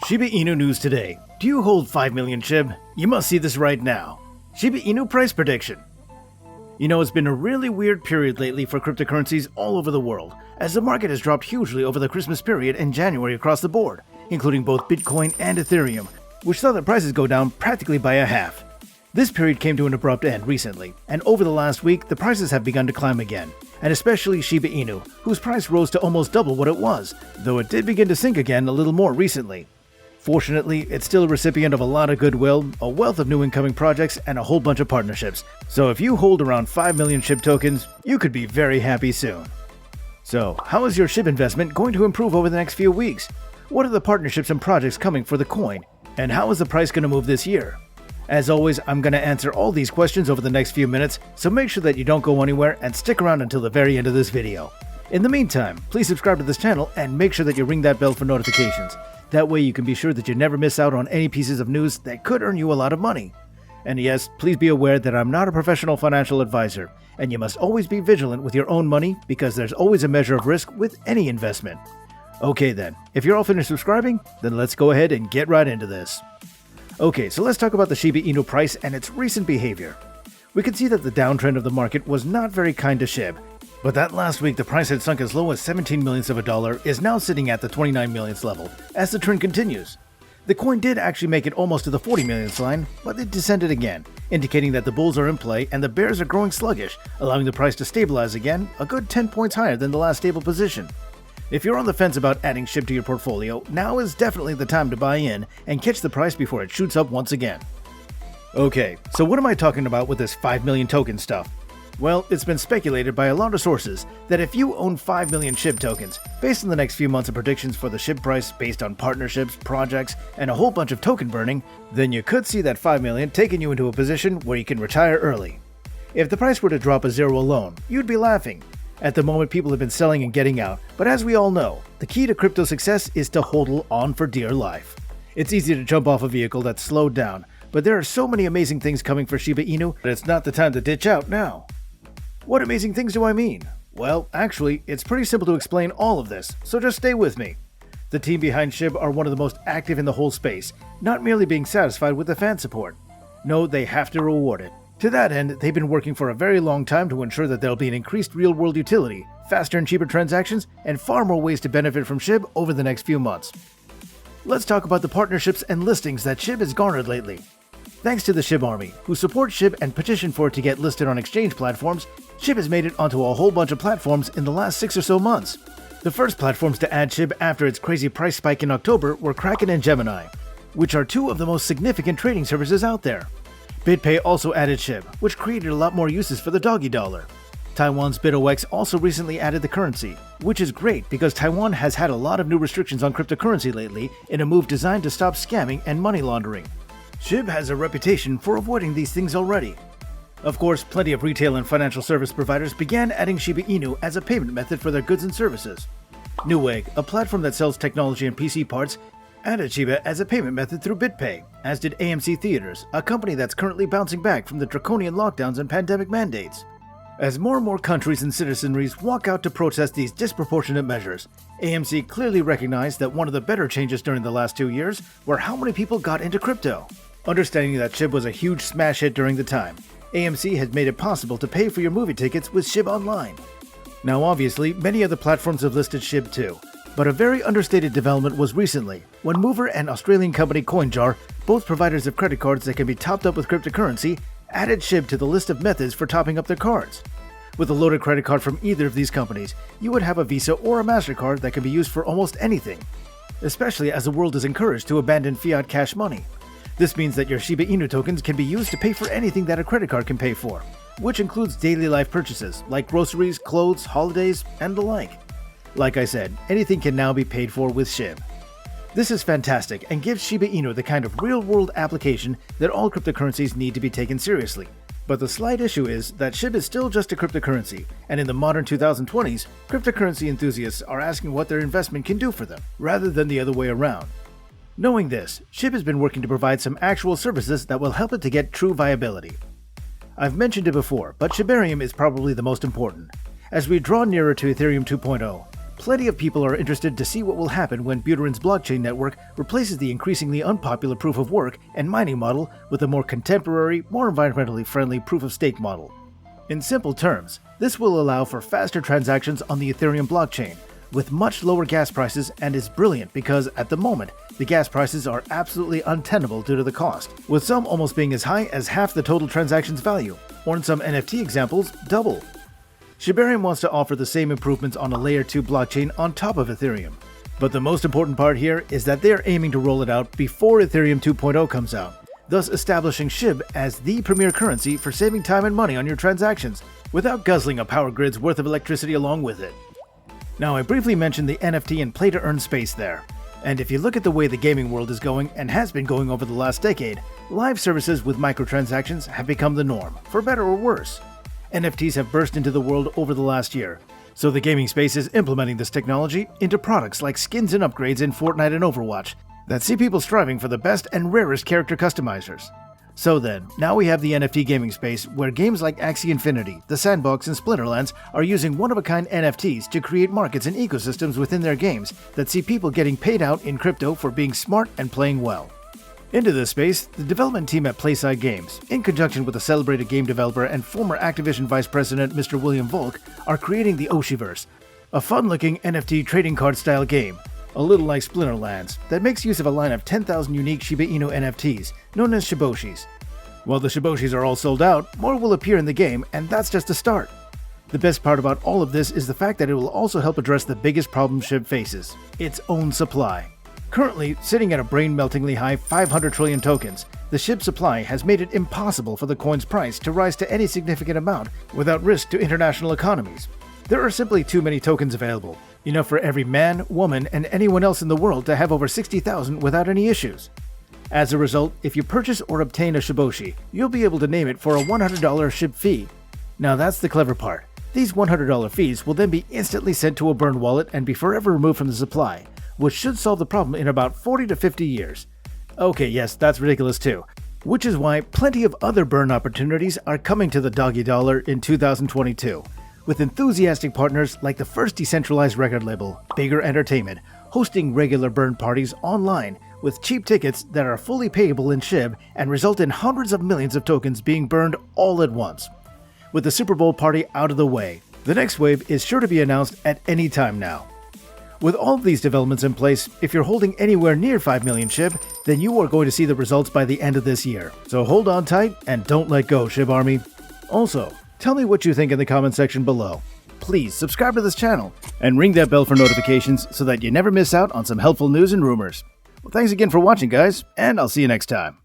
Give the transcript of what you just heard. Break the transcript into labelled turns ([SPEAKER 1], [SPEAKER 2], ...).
[SPEAKER 1] Shiba Inu news today. Do you hold 5 million SHIB? You must see this right now. Shiba Inu price prediction. You know, it's been a really weird period lately for cryptocurrencies all over the world, as the market has dropped hugely over the Christmas period in January across the board, including both Bitcoin and Ethereum, which saw the prices go down practically by a half. This period came to an abrupt end recently, and over the last week, the prices have begun to climb again, and especially Shiba Inu, whose price rose to almost double what it was, though it did begin to sink again a little more recently. Fortunately, it's still a recipient of a lot of goodwill, a wealth of new incoming projects, and a whole bunch of partnerships. So if you hold around 5 million SHIB tokens, you could be very happy soon. So, how is your SHIB investment going to improve over the next few weeks? What are the partnerships and projects coming for the coin? And how is the price going to move this year? As always, I'm going to answer all these questions over the next few minutes, so make sure that you don't go anywhere and stick around until the very end of this video. In the meantime, please subscribe to this channel and make sure that you ring that bell for notifications. That way you can be sure that you never miss out on any pieces of news that could earn you a lot of money. And yes, please be aware that I'm not a professional financial advisor, and you must always be vigilant with your own money because there's always a measure of risk with any investment. Okay then, if you're all finished subscribing, then let's go ahead and get right into this. Okay, so let's talk about the Shiba Inu price and its recent behavior. We can see that the downtrend of the market was not very kind to SHIB, but that last week the price had sunk as low as 17 millionths of a dollar is now sitting at the 29 millionths level as the trend continues. The coin did actually make it almost to the 40 millionths line, but it descended again, indicating that the bulls are in play and the bears are growing sluggish, allowing the price to stabilize again, a good 10 points higher than the last stable position. If you're on the fence about adding SHIB to your portfolio, now is definitely the time to buy in and catch the price before it shoots up once again. Okay, so what am I talking about with this 5 million token stuff? Well, it's been speculated by a lot of sources that if you own 5 million SHIB tokens, based on the next few months of predictions for the SHIB price based on partnerships, projects, and a whole bunch of token burning, then you could see that 5 million taking you into a position where you can retire early. If the price were to drop a zero alone, you'd be laughing. At the moment, people have been selling and getting out, but as we all know, the key to crypto success is to hold on for dear life. It's easy to jump off a vehicle that's slowed down, but there are so many amazing things coming for Shiba Inu that it's not the time to ditch out now. What amazing things do I mean? Well, actually, it's pretty simple to explain all of this, so just stay with me. The team behind SHIB are one of the most active in the whole space, not merely being satisfied with the fan support. No, they have to reward it. To that end, they've been working for a very long time to ensure that there'll be an increased real-world utility, faster and cheaper transactions, and far more ways to benefit from SHIB over the next few months. Let's talk about the partnerships and listings that SHIB has garnered lately. Thanks to the SHIB Army, who support SHIB and petition for it to get listed on exchange platforms, SHIB has made it onto a whole bunch of platforms in the last 6 or so months. The first platforms to add SHIB after its crazy price spike in October were Kraken and Gemini, which are two of the most significant trading services out there. BitPay also added SHIB, which created a lot more uses for the doggy dollar. Taiwan's BitOX also recently added the currency, which is great because Taiwan has had a lot of new restrictions on cryptocurrency lately in a move designed to stop scamming and money laundering. SHIB has a reputation for avoiding these things already. Of course, plenty of retail and financial service providers began adding Shiba Inu as a payment method for their goods and services. Newegg, a platform that sells technology and PC parts, added Shiba as a payment method through BitPay, as did AMC Theaters, a company that's currently bouncing back from the draconian lockdowns and pandemic mandates. As more and more countries and citizenries walk out to protest these disproportionate measures, AMC clearly recognized that one of the better changes during the last 2 years were how many people got into crypto. Understanding that SHIB was a huge smash hit during the time, AMC has made it possible to pay for your movie tickets with SHIB Online. Now obviously, many other platforms have listed SHIB too, but a very understated development was recently, when Mover and Australian company CoinJar, both providers of credit cards that can be topped up with cryptocurrency, added SHIB to the list of methods for topping up their cards. With a loaded credit card from either of these companies, you would have a Visa or a MasterCard that can be used for almost anything, especially as the world is encouraged to abandon fiat cash money. This means that your Shiba Inu tokens can be used to pay for anything that a credit card can pay for, which includes daily life purchases like groceries, clothes, holidays, and the like. Like I said, anything can now be paid for with SHIB. This is fantastic and gives Shiba Inu the kind of real-world application that all cryptocurrencies need to be taken seriously. But the slight issue is that SHIB is still just a cryptocurrency, and in the modern 2020s, cryptocurrency enthusiasts are asking what their investment can do for them, rather than the other way around. Knowing this, SHIB has been working to provide some actual services that will help it to get true viability. I've mentioned it before, but Shibarium is probably the most important. As we draw nearer to Ethereum 2.0, Plenty of people are interested to see what will happen when Buterein's blockchain network replaces the increasingly unpopular proof-of-work and mining model with a more contemporary, more environmentally friendly proof-of-stake model. In simple terms, this will allow for faster transactions on the Ethereum blockchain, with much lower gas prices, and is brilliant because, at the moment, the gas prices are absolutely untenable due to the cost, with some almost being as high as half the total transaction's value, or in some NFT examples, double. Shibarium wants to offer the same improvements on a Layer 2 blockchain on top of Ethereum. But the most important part here is that they are aiming to roll it out before Ethereum 2.0 comes out, thus establishing SHIB as the premier currency for saving time and money on your transactions, without guzzling a power grid's worth of electricity along with it. Now, I briefly mentioned the NFT and play-to-earn space there. And if you look at the way the gaming world is going and has been going over the last decade, live services with microtransactions have become the norm, for better or worse. NFTs have burst into the world over the last year, so the gaming space is implementing this technology into products like skins and upgrades in Fortnite and Overwatch that see people striving for the best and rarest character customizers. So then, now we have the NFT gaming space where games like Axie Infinity, The Sandbox, and Splinterlands are using one-of-a-kind NFTs to create markets and ecosystems within their games that see people getting paid out in crypto for being smart and playing well. Into this space, the development team at Playside Games, in conjunction with a celebrated game developer and former Activision Vice President Mr. William Volk, are creating the Oshiverse, a fun-looking NFT trading card-style game, a little like Splinterlands, that makes use of a line of 10,000 unique Shiba Inu NFTs, known as Shiboshis. While the Shiboshis are all sold out, more will appear in the game, and that's just a start. The best part about all of this is the fact that it will also help address the biggest problem SHIB faces: its own supply. Currently, sitting at a brain-meltingly high 500 trillion tokens, the SHIB supply has made it impossible for the coin's price to rise to any significant amount without risk to international economies. There are simply too many tokens available, enough for every man, woman, and anyone else in the world to have over 60,000 without any issues. As a result, if you purchase or obtain a Shiboshi, you'll be able to name it for a $100 SHIB fee. Now that's the clever part. These $100 fees will then be instantly sent to a burn wallet and be forever removed from the supply, which should solve the problem in about 40 to 50 years. Okay, yes, that's ridiculous too. Which is why plenty of other burn opportunities are coming to the doggy dollar in 2022. With enthusiastic partners like the first decentralized record label, Bigger Entertainment, hosting regular burn parties online with cheap tickets that are fully payable in SHIB and result in hundreds of millions of tokens being burned all at once. With the Super Bowl party out of the way, the next wave is sure to be announced at any time now. With all of these developments in place, if you're holding anywhere near 5 million SHIB, then you are going to see the results by the end of this year. So hold on tight and don't let go, SHIB Army. Also, tell me what you think in the comment section below. Please subscribe to this channel and ring that bell for notifications so that you never miss out on some helpful news and rumors. Well, thanks again for watching, guys, and I'll see you next time.